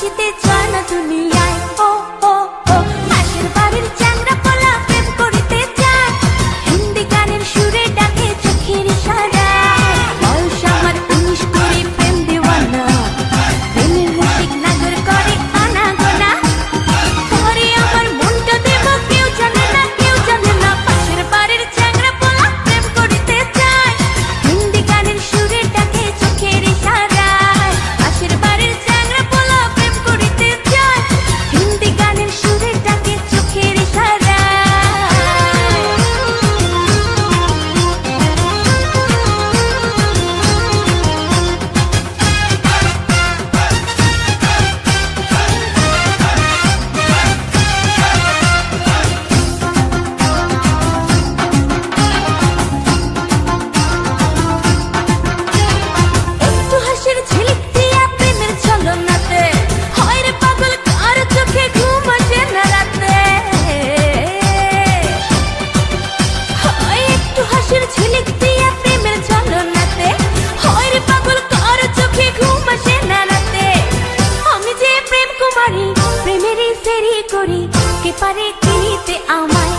বাঁচিতে চায় না দুনিয়ায়। ও ও ও পাশের বাড়ির চ্যাংড়া পোলা প্রেম করিতে চায়, হিন্দি গানের সুরে ডাকে চোখের ইশারায়। বয়স আমার 19 করে প্রেম দিওয়ানা, প্রেমের মুশিক নাগর করে আনাগোনা। পরে আমার মনটা দেব কেউ জানে না, কেউ জানে না। পাশের বাড়ির চ্যাংড়া পোলা প্রেম করিতে চায়, হিন্দি গানের সুরে ডাকে চোখের ইশারায়। পাশের বাড়ির চ্যাংড়া পোলা প্রেম করিতে চায়, হিন্দি গানের সুরে ডাকে চোখের ইশারায়। একটু হাসির ঝিলিক দিয়া প্রেমের ছলনাতে, হয় রে পাগল কার চোখে ঘুম আসে না রাতে। হয় একটু হাসির ঝিলিক দিয়া প্রেমের ছলনাতে, হয় রে পাগল কার চোখে ঘুম আসে না রাতে। আমি যে প্রেম কুমারী, প্রেমেরই ফেরি করি, কে পারে কিনিতে আমায়।